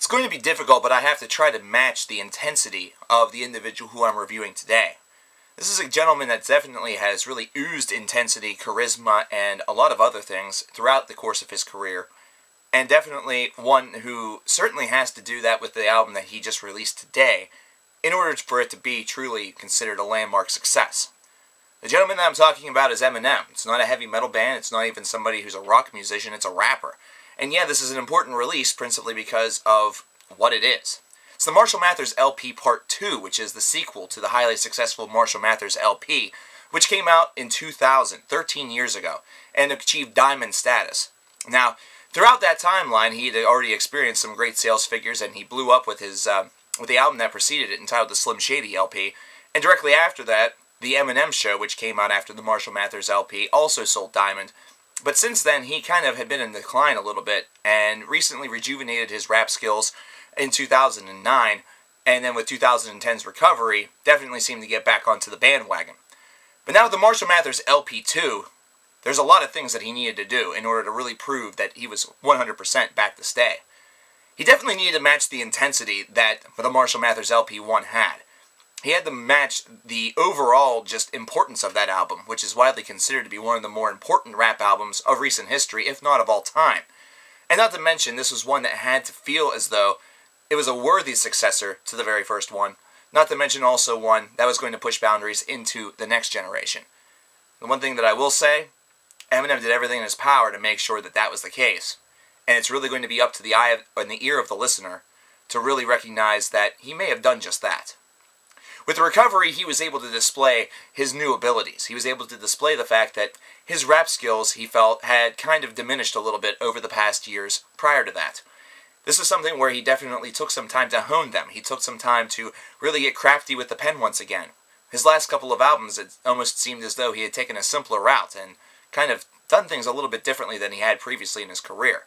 It's going to be difficult, but I have to try to match the intensity of the individual who I'm reviewing today. This is a gentleman that definitely has really oozed intensity, charisma, and a lot of other things throughout the course of his career, and definitely one who certainly has to do that with the album that he just released today in order for it to be truly considered a landmark success. The gentleman that I'm talking about is Eminem. It's not a heavy metal band, it's not even somebody who's a rock musician, it's a rapper. And yeah, this is an important release principally because of what it is. It's the Marshall Mathers LP Part 2, which is the sequel to the highly successful Marshall Mathers LP, which came out in 2000, 13 years ago, and achieved diamond status. Now, throughout that timeline, he had already experienced some great sales figures, and he blew up with his with the album that preceded it, entitled the Slim Shady LP. And directly after that, the Eminem Show, which came out after the Marshall Mathers LP, also sold diamond. But since then, he kind of had been in decline a little bit, and recently rejuvenated his rap skills in 2009, and then with 2010's recovery, definitely seemed to get back onto the bandwagon. But now with the Marshall Mathers LP2, there's a lot of things that he needed to do in order to really prove that he was 100% back to stay. He definitely needed to match the intensity that the Marshall Mathers LP1 had. He had to match the overall just importance of that album, which is widely considered to be one of the more important rap albums of recent history, if not of all time. And not to mention, this was one that had to feel as though it was a worthy successor to the very first one, not to mention also one that was going to push boundaries into the next generation. The one thing that I will say, Eminem did everything in his power to make sure that that was the case. And it's really going to be up to the eye and the ear of the listener to really recognize that he may have done just that. With the recovery, he was able to display his new abilities. He was able to display the fact that his rap skills, he felt, had kind of diminished a little bit over the past years prior to that. This is something where he definitely took some time to hone them. He took some time to really get crafty with the pen once again. His last couple of albums, it almost seemed as though he had taken a simpler route and kind of done things a little bit differently than he had previously in his career.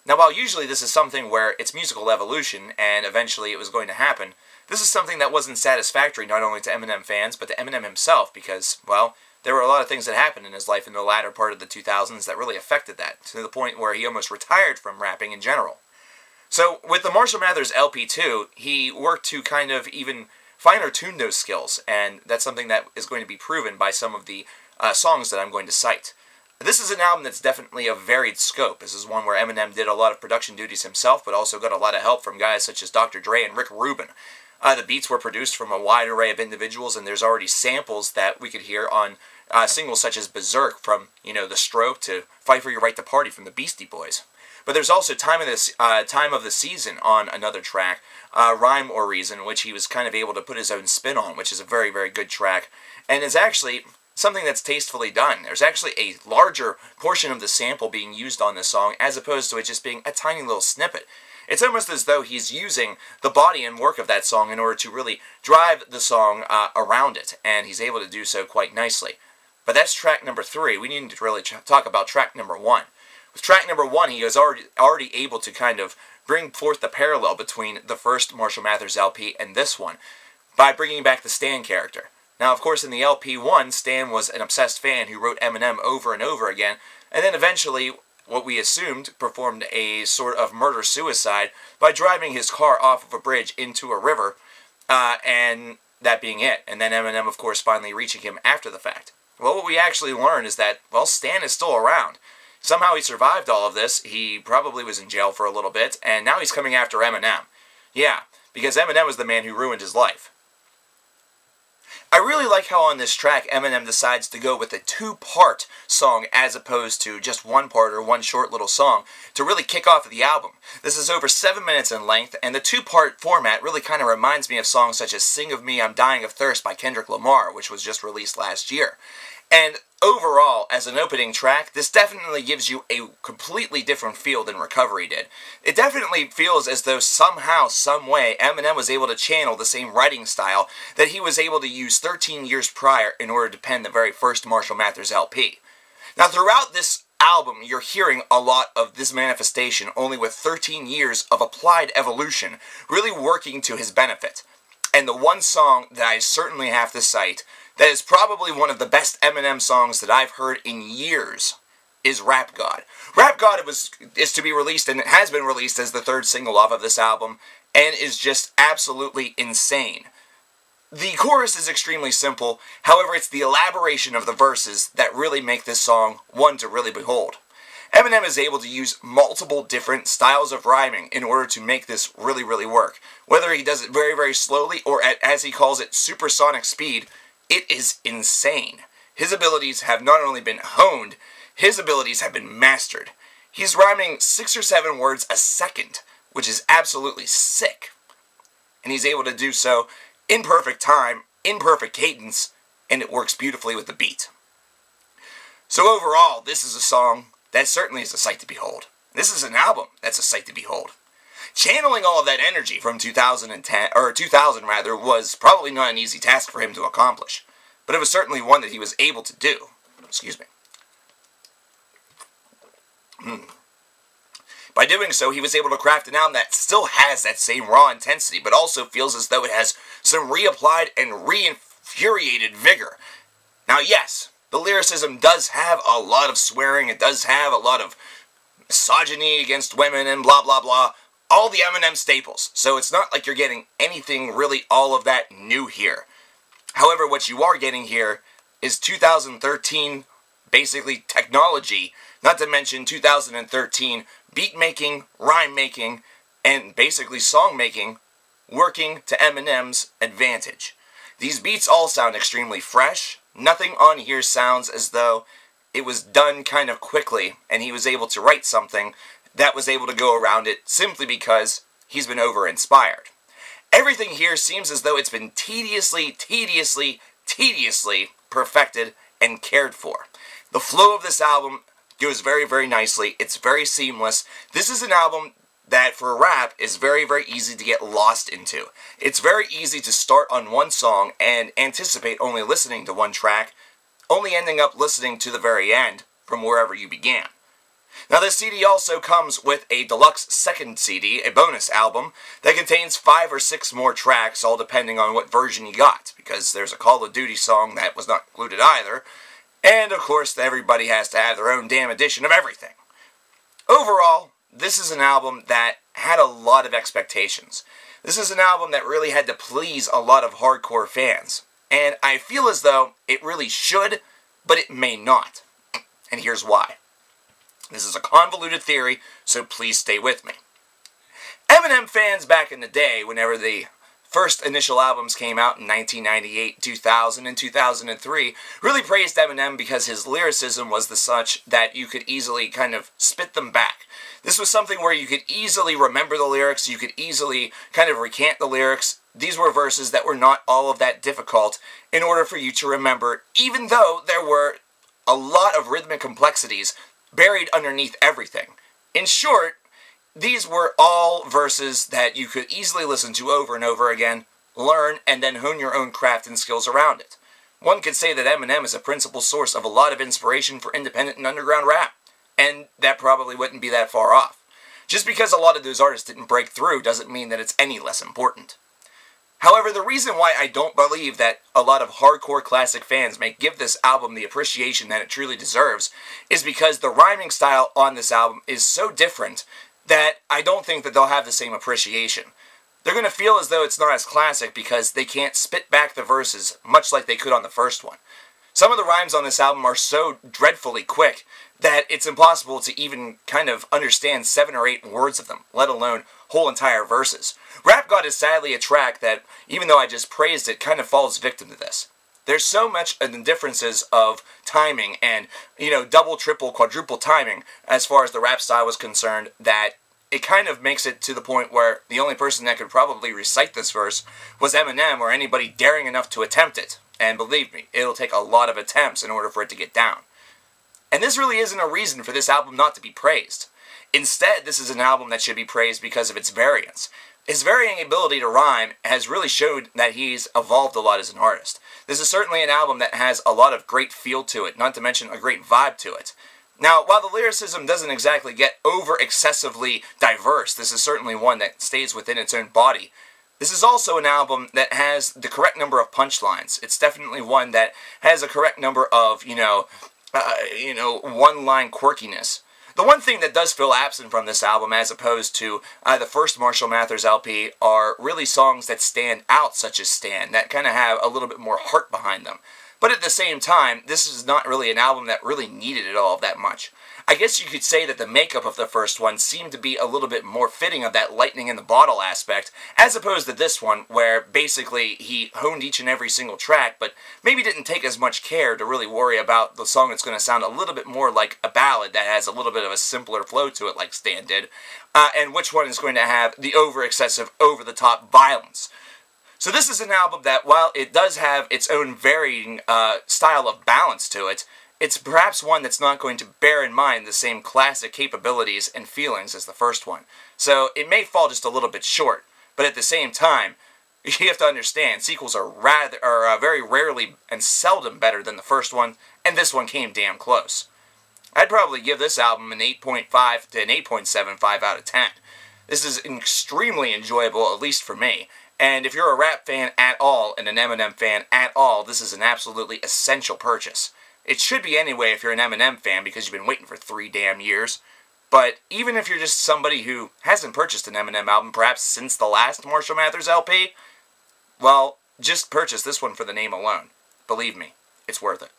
Now, while usually this is something where it's musical evolution and eventually it was going to happen, this is something that wasn't satisfactory not only to Eminem fans, but to Eminem himself because, well, there were a lot of things that happened in his life in the latter part of the 2000s that really affected that, to the point where he almost retired from rapping in general. So, with the Marshall Mathers LP2, he worked to kind of even finer tune those skills, and that's something that is going to be proven by some of the songs that I'm going to cite. This is an album that's definitely of varied scope. This is one where Eminem did a lot of production duties himself, but also got a lot of help from guys such as Dr. Dre and Rick Rubin. The beats were produced from a wide array of individuals, and there's already samples that we could hear on singles such as Berserk from, The Stroke to Fight for Your Right to Party from the Beastie Boys. But there's also Time of the Season on another track, Rhyme or Reason, which he was kind of able to put his own spin on, which is a very, very good track. And it's actually something that's tastefully done. There's actually a larger portion of the sample being used on this song, as opposed to it just being a tiny little snippet. It's almost as though he's using the body and work of that song in order to really drive the song around it, and he's able to do so quite nicely. But that's track number 3. We need to really talk about track number 1. With track number 1, he is already able to kind of bring forth the parallel between the first Marshall Mathers LP and this one by bringing back the Stan character. Now, of course, in the LP1, Stan was an obsessed fan who wrote Eminem over and over again, and then eventually, what we assumed, performed a sort of murder-suicide by driving his car off of a bridge into a river, and that being it. And then Eminem, of course, finally reaching him after the fact. Well, what we actually learn is that, well, Stan is still around. Somehow he survived all of this. He probably was in jail for a little bit, and now he's coming after Eminem. Yeah, because Eminem was the man who ruined his life. I really like how on this track Eminem decides to go with a 2-part song as opposed to just 1 part or 1 short little song to really kick off the album. This is over 7 minutes in length, and the 2-part format really kind of reminds me of songs such as Sing of Me, I'm Dying of Thirst by Kendrick Lamar, which was just released last year. And overall, as an opening track, this definitely gives you a completely different feel than Recovery did. It definitely feels as though somehow, some way, Eminem was able to channel the same writing style that he was able to use 13 years prior in order to pen the very first Marshall Mathers LP. Now, throughout this album, you're hearing a lot of this manifestation, only with 13 years of applied evolution, really working to his benefit. And the one song that I certainly have to cite, that is probably one of the best Eminem songs that I've heard in years, is Rap God. Rap God is to be released, and it has been released as the third single off of this album, and is just absolutely insane. The chorus is extremely simple, however it's the elaboration of the verses that really make this song one to really behold. Eminem is able to use multiple different styles of rhyming in order to make this really work. Whether he does it very slowly or at, as he calls it, supersonic speed, it is insane. His abilities have not only been honed, his abilities have been mastered. He's rhyming 6 or 7 words a second, which is absolutely sick. And he's able to do so in perfect time, in perfect cadence, and it works beautifully with the beat. So overall, this is a song that certainly is a sight to behold. This is an album that's a sight to behold. Channeling all of that energy from 2000 rather, was probably not an easy task for him to accomplish, but it was certainly one that he was able to do. Excuse me. By doing so, he was able to craft an album that still has that same raw intensity, but also feels as though it has some reapplied and re-infuriated vigor. Now yes, the lyricism does have a lot of swearing, it does have a lot of misogyny against women and blah blah blah, all the Eminem staples, so it's not like you're getting anything really all of that new here. However, what you are getting here is 2013, basically, technology, not to mention 2013 beat making, rhyme making, and basically song making, working to Eminem's advantage. These beats all sound extremely fresh. Nothing on here sounds as though it was done kind of quickly and he was able to write something that was able to go around it simply because he's been over-inspired. Everything here seems as though it's been tediously perfected and cared for. The flow of this album goes very nicely. It's very seamless. This is an album that, for rap, is very easy to get lost into. It's very easy to start on one song and anticipate only listening to one track, only ending up listening to the very end from wherever you began. Now this CD also comes with a deluxe second CD, a bonus album, that contains 5 or 6 more tracks, all depending on what version you got, because there's a Call of Duty song that was not included either, and of course everybody has to have their own damn edition of everything. Overall, this is an album that had a lot of expectations. This is an album that really had to please a lot of hardcore fans, and I feel as though it really should, but it may not. And here's why. This is a convoluted theory, so please stay with me. Eminem fans back in the day, whenever the first initial albums came out in 1998, 2000, and 2003, really praised Eminem because his lyricism was the such that you could easily kind of spit them back. This was something where you could easily remember the lyrics, you could easily kind of recant the lyrics. These were verses that were not all of that difficult in order for you to remember, even though there were a lot of rhythmic complexities buried underneath everything. In short, these were all verses that you could easily listen to over and over again, learn, and then hone your own craft and skills around it. One could say that Eminem is a principal source of a lot of inspiration for independent and underground rap, and that probably wouldn't be that far off. Just because a lot of those artists didn't break through doesn't mean that it's any less important. However, the reason why I don't believe that a lot of hardcore classic fans may give this album the appreciation that it truly deserves is because the rhyming style on this album is so different that I don't think that they'll have the same appreciation. They're going to feel as though it's not as classic because they can't spit back the verses much like they could on the first one. Some of the rhymes on this album are so dreadfully quick that it's impossible to even kind of understand 7 or 8 words of them, let alone whole entire verses. Rap God is sadly a track that, even though I just praised it, kind of falls victim to this. There's so much in the differences of timing and, double, triple, quadruple timing as far as the rap style was concerned that it kind of makes it to the point where the only person that could probably recite this verse was Eminem or anybody daring enough to attempt it. And believe me, it'll take a lot of attempts in order for it to get down. And this really isn't a reason for this album not to be praised. Instead, this is an album that should be praised because of its variance. His varying ability to rhyme has really showed that he's evolved a lot as an artist. This is certainly an album that has a lot of great feel to it, not to mention a great vibe to it. Now, while the lyricism doesn't exactly get over-excessively diverse, this is certainly one that stays within its own body. This is also an album that has the correct number of punchlines. It's definitely one that has a correct number of, one-line quirkiness. The one thing that does feel absent from this album, as opposed to the first Marshall Mathers LP, are really songs that stand out, such as Stand, that kind of have a little bit more heart behind them. But at the same time, this is not really an album that really needed it all that much. I guess you could say that the makeup of the first one seemed to be a little bit more fitting of that lightning in the bottle aspect, as opposed to this one, where basically he honed each and every single track, but maybe didn't take as much care to really worry about the song that's going to sound a little bit more like a ballad that has a little bit of a simpler flow to it, like Stan did, and which one is going to have the over-excessive, over-the-top violence. So this is an album that, while it does have its own varying style of balance to it, it's perhaps one that's not going to bear in mind the same classic capabilities and feelings as the first one. So it may fall just a little bit short, but at the same time, you have to understand, sequels are very rarely and seldom better than the first one, and this one came damn close. I'd probably give this album an 8.5 to an 8.75 out of 10. This is extremely enjoyable, at least for me. And if you're a rap fan at all and an Eminem fan at all, this is an absolutely essential purchase. It should be anyway if you're an Eminem fan because you've been waiting for 3 damn years. But even if you're just somebody who hasn't purchased an Eminem album perhaps since the last Marshall Mathers LP, well, just purchase this one for the name alone. Believe me, it's worth it.